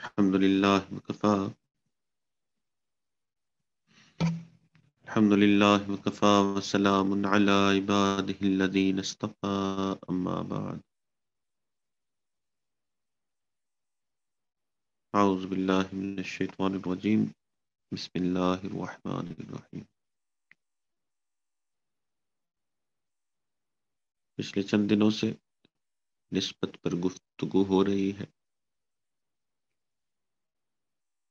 الحمد لله وكفى الحمد لله وكفى وسلام على عباده الذين اصطفى أما بعد أعوذ بالله من الشيطان الرجيم بسم الله الرحمن الرحيم. پچھلے چند دنوں سے نسبت پر گفتگو ہو رہی ہے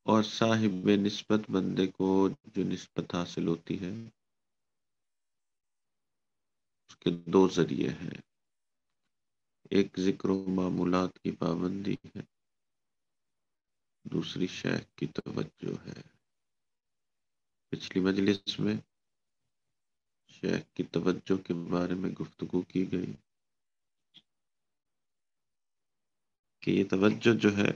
اور صاحب نسبت بندے کو جو نسبت حاصل ہوتی ہے اس کے دو ذریعے ہیں. ایک ذکر و معمولات کی پابندی ہے، دوسری شیخ کی توجہ ہے. پچھلی مجلس میں شیخ کی توجہ کے بارے میں گفتگو کی گئی کہ یہ توجہ جو ہے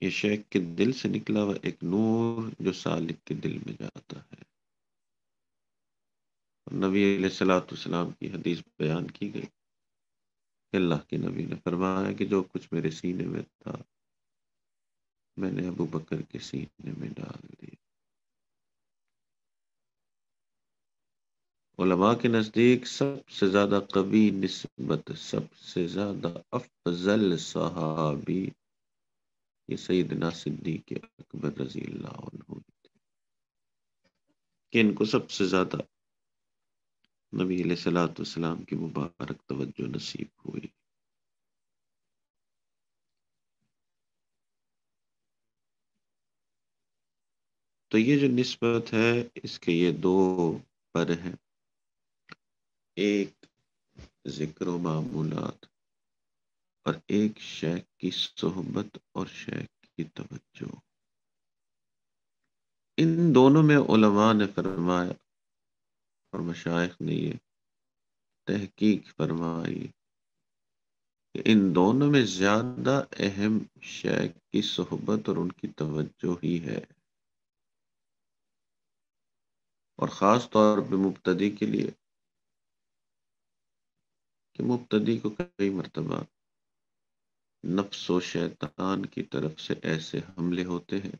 یہ شیخ کے دل سے نکلا ہوا ایک نور جو سالک کے دل میں جاتا ہے. اور نبی علیہ الصلوۃ والسلام کی حدیث بیان کی گئی کہ اللہ کے نبی نے فرمایا کہ جو کچھ میرے سینے میں تھا میں نے ابو بکر کے سینے میں ڈال دیا. علماء کے نزدیک سب سے زیادہ قوی نسبت، سب سے زیادہ افضل صحابی یہ سیدنا صدیق اکبر رضی اللہ عنہ کہ ان کو سب سے زیادہ نبی علیہ الصلوۃ والسلام کی مبارک توجہ نصیب ہوئی. تو یہ جو نسبت ہے اس کے یہ دو پر ہیں، ایک ذکر و معمولات اور ایک شیخ کی صحبت اور شیخ کی توجہ. ان دونوں میں علماء نے فرمایا اور مشائخ نے یہ تحقیق فرمائی کہ ان دونوں میں زیادہ اہم شیخ کی صحبت اور ان کی توجہ ہی ہے، اور خاص طور پہ مبتدی کے لیے کہ مبتدی کو کئی مرتبہ نفس و شیطان کی طرف سے ایسے حملے ہوتے ہیں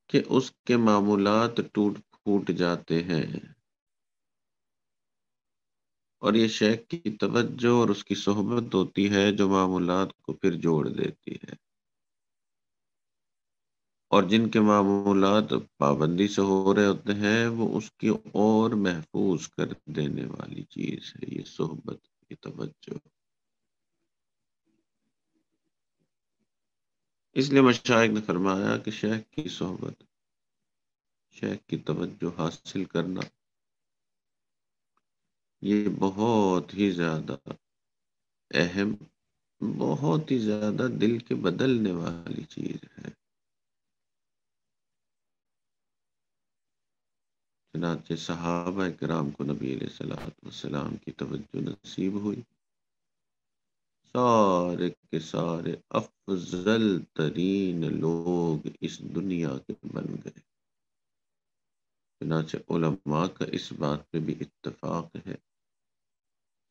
کہ اس کے معمولات ٹوٹ پھوٹ جاتے ہیں، اور یہ شیخ کی توجہ اور اس کی صحبت ہوتی ہے جو معمولات کو پھر جوڑ دیتی ہے. اور جن کے معمولات پابندی سے ہو رہے ہوتے ہیں وہ اس کی اور محفوظ کر دینے والی چیز ہے یہ صحبت، یہ توجہ. اس لیے مشائخ نے فرمایا کہ شیخ کی صحبت، شیخ کی توجہ حاصل کرنا یہ بہت ہی زیادہ اہم، بہت ہی زیادہ دل کے بدلنے والی چیز ہے. چنانچہ صحابہ کرام کو نبی علیہ الصلوۃ والسلام کی توجہ نصیب ہوئی، سارے کے سارے افضل ترین لوگ اس دنیا کے بن گئے. چنانچہ علماء کا اس بات پہ بھی اتفاق ہے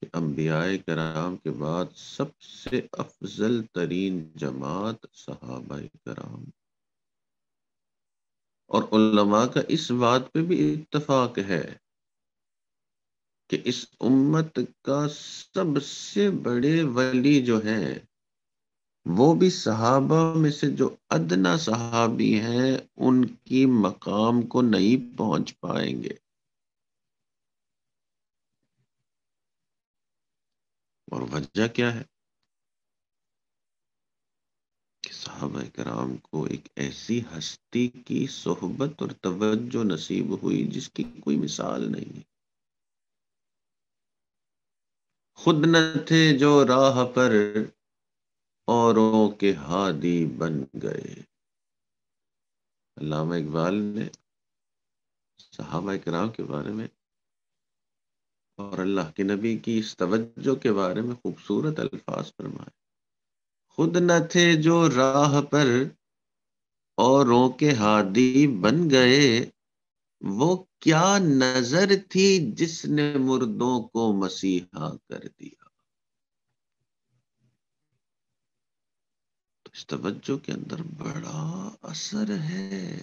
کہ انبیاء کرام کے بعد سب سے افضل ترین جماعت صحابہ کرام، اور علماء کا اس بات پہ بھی اتفاق ہے کہ اس امت کا سب سے بڑے ولی جو ہیں وہ بھی صحابہ میں سے جو ادنا صحابی ہیں ان کی مقام کو نہیں پہنچ پائیں گے. اور وجہ کیا ہے کہ صحابہ کرام کو ایک ایسی ہستی کی صحبت اور توجہ نصیب ہوئی جس کی کوئی مثال نہیں ہے. خود نہ تھے جو راہ پر اوروں کے ہادی بن گئے. علامہ اقبال نے صحابہ کرام کے بارے میں اور اللہ کے نبی کی اس توجہ کے بارے میں خوبصورت الفاظ فرمائے. خود نہ تھے جو راہ پر اوروں کے ہادی بن گئے، وہ کیا نظر تھی جس نے مردوں کو مسیحا کر دیا. اس توجہ کے اندر بڑا اثر ہے.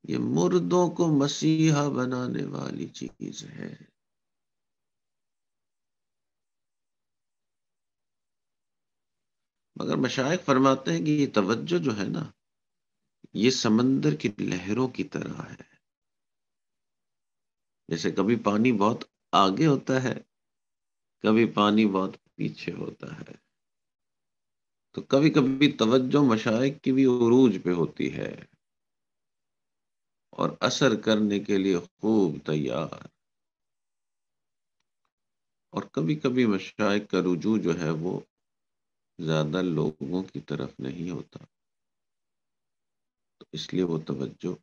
یہ مردوں کو مسیحا بنانے والی چیز ہے. مگر مشائخ فرماتے ہیں کہ یہ توجہ جو ہے نا، یہ سمندر کی لہروں کی طرح ہے. جیسے کبھی پانی بہت آگے ہوتا ہے، کبھی پانی بہت پیچھے ہوتا ہے. تو کبھی کبھی توجہ مشائخ کی بھی عروج پہ ہوتی ہے اور اثر کرنے کے لیے خوب تیار. اور کبھی کبھی مشائخ کا رجوع جو ہے وہ زیادہ لوگوں کی طرف نہیں ہوتا، تو اس لیے وہ توجہ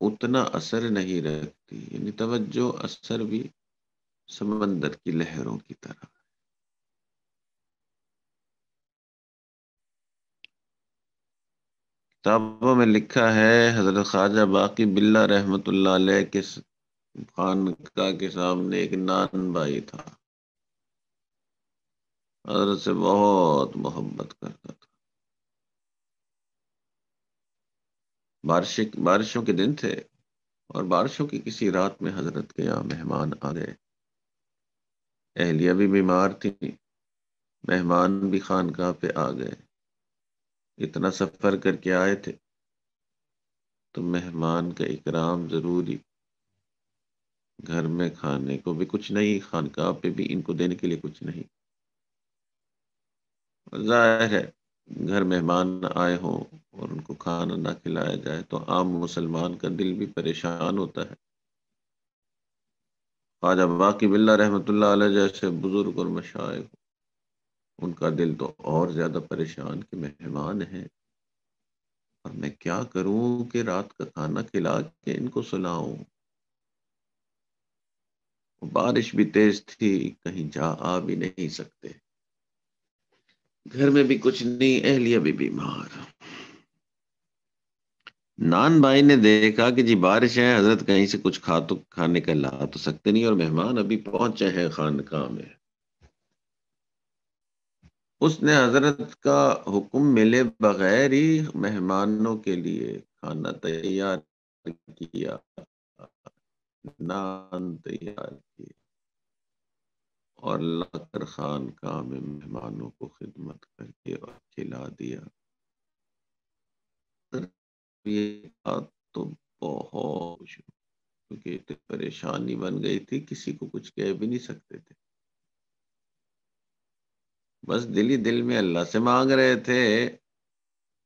اتنا اثر نہیں رکھتی. یعنی توجہ اثر بھی سمندر کی لہروں کی طرح. کتابوں میں لکھا ہے حضرت خواجہ باقی باللہ رحمۃ اللہ علیہ کے خانقاہ کے سامنے ایک نان بھائی تھا، حضرت سے بہت محبت کرتا تھا. بارشوں کے دن تھے اور بارشوں کی کسی رات میں حضرت کے یہاں مہمان آ گئے. اہلیہ بھی بیمار تھی، مہمان بھی خانقاہ پہ آ گئے. اتنا سفر کر کے آئے تھے تو مہمان کا اکرام ضروری. گھر میں کھانے کو بھی کچھ نہیں، خانقاہ پہ بھی ان کو دینے کے لیے کچھ نہیں. ظاہر ہے گھر مہمان آئے ہوں اور ان کو کھانا نہ کھلایا جائے تو عام مسلمان کا دل بھی پریشان ہوتا ہے. خواجہ باقی باللہ رحمۃ اللہ علیہ جیسے بزرگ اور مشائخ، ان کا دل تو اور زیادہ پریشان کہ مہمان ہیں اور میں کیا کروں کہ رات کا کھانا کھلا کے ان کو سلاؤں. بارش بھی تیز تھی، کہیں جا آ بھی نہیں سکتے، گھر میں بھی کچھ نہیں، اہلیہ بھی بیمار. نان بھائی نے دیکھا کہ جی بارش ہے، حضرت کہیں سے کچھ کھانے کا لا تو سکتے نہیں اور مہمان ابھی پہنچے ہیں خانقاہ میں. اس نے حضرت کا حکم ملے بغیر ہی مہمانوں کے لیے کھانا تیار کیا، نان تیار کی اور لا کر خانقاہ میں مہمانوں کو خدمت کر کے اور کھلا دیا. یہ بات تو بہت، کیونکہ اتنی پریشانی بن گئی تھی کسی کو کچھ کہہ بھی نہیں سکتے تھے. بس دل ہی دل میں اللہ سے مانگ رہے تھے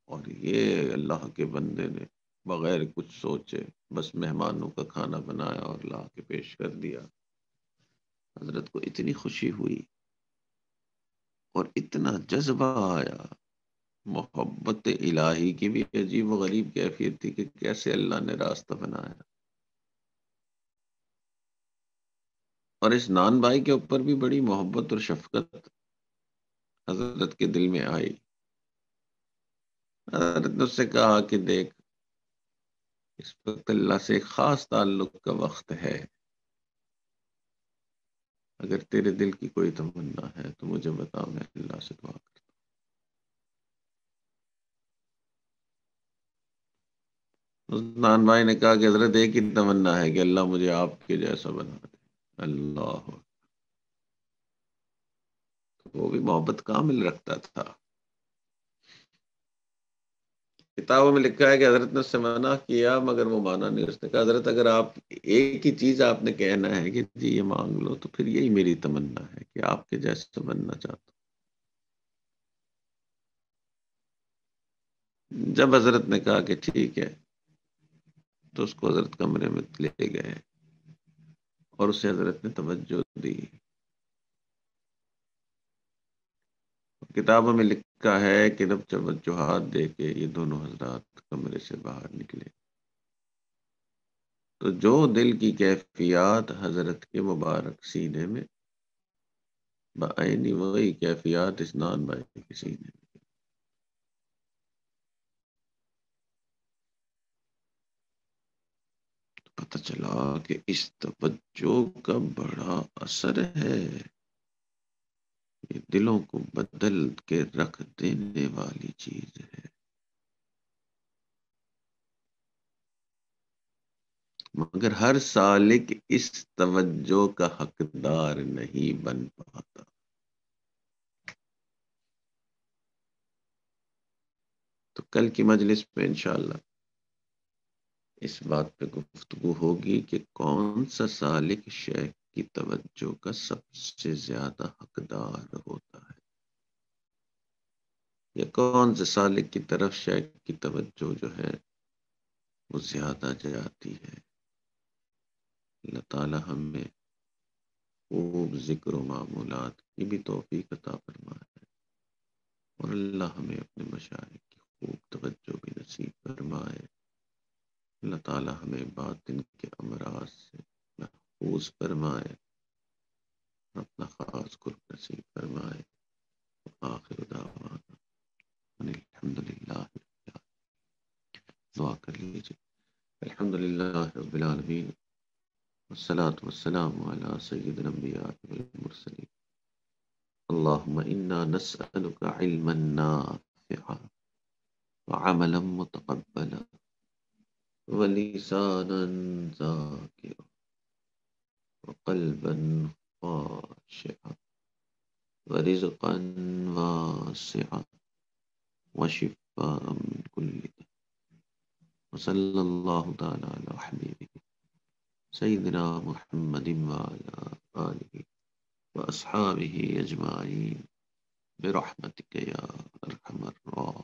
اور یہ اللہ کے بندے نے بغیر کچھ سوچے بس مہمانوں کا کھانا بنایا اور لا کے پیش کر دیا. حضرت کو اتنی خوشی ہوئی اور اتنا جذبہ آیا. محبت الہی کی بھی عجیب و غریب کیفیت تھی کہ کیسے اللہ نے راستہ بنایا. اور اس نان بھائی کے اوپر بھی بڑی محبت اور شفقت حضرت کے دل میں آئی. حضرت نے اس سے کہا کہ دیکھ، اس وقت اللہ سے ایک خاص تعلق کا وقت ہے، اگر تیرے دل کی کوئی تمنا ہے تو مجھے بتا، میں اللہ سے دعا کرتا ہوں. اس نان بھائی نے کہا کہ حضرت ایک ہی تمنا ہے کہ اللہ مجھے آپ کے جیسا بنا دے. اللہ، وہ بھی محبت کامل رکھتا تھا. کتابوں میں لکھا ہے کہ حضرت نے اس سے منع کیا مگر وہ مانا نہیں. اس نے کہا حضرت اگر آپ ایک ہی چیز آپ نے کہنا ہے کہ جی یہ مانگ لو تو پھر یہی میری تمنا ہے کہ آپ کے جیسا بننا چاہتا ہوں. جب حضرت نے کہا کہ ٹھیک ہے تو اس کو حضرت کمرے میں لے گئے اور اسے حضرت نے توجہ دی. کتابوں میں لکھا ہے کہ جب توجہات دے کے یہ دونوں حضرات کمرے سے باہر نکلے تو جو دل کی کیفیات حضرت کے مبارک سینے میں بعینی وہی کیفیات اس نان بھائی کے سینے میں. پتہ چلا کہ اس توجہ کا بڑا اثر ہے. یہ دلوں کو بدل کے رکھ دینے والی چیز ہے، مگر ہر سالک اس توجہ کا حقدار نہیں بن پاتا۔ تو کل کی مجلس میں انشاءاللہ اس بات پہ گفتگو ہوگی کہ کون سا سالک شیخ کی توجہ کا سب سے زیادہ حقدار ہوتا ہے، یا کون سے سالک کی طرف شیخ کی توجہ جو ہے وہ زیادہ جاتی ہے۔ اللہ تعالی ہمیں خوب ذکر و معمولات کی بھی توفیق عطا فرمائے، اور اللہ ہمیں اپنے مشائخ کی خوب توجہ بھی نصیب فرمائے۔ اللہ تعالی ہمیں باطن کے امراض سے محفوظ فرمائے، اپنا خاص قرب نصیب فرمائے۔ آخر دعوانا الحمدللہ، دعا کر لیجیے۔ الحمدللہ رب العالمین، والصلاة والسلام على سید الانبیاء والمرسلین۔ اللہم انا نسألک علما نافعا وعملا متقبلا ولسانا ذاکرا وقلبا خاشعا ورزقا واسعا وشفاء من كل داء، وصلی اللہ تعالی علی حبیبہ سیدنا محمد وعلى آلہ وأصحابہ اجمعین برحمتک یا ارحم الراحمین۔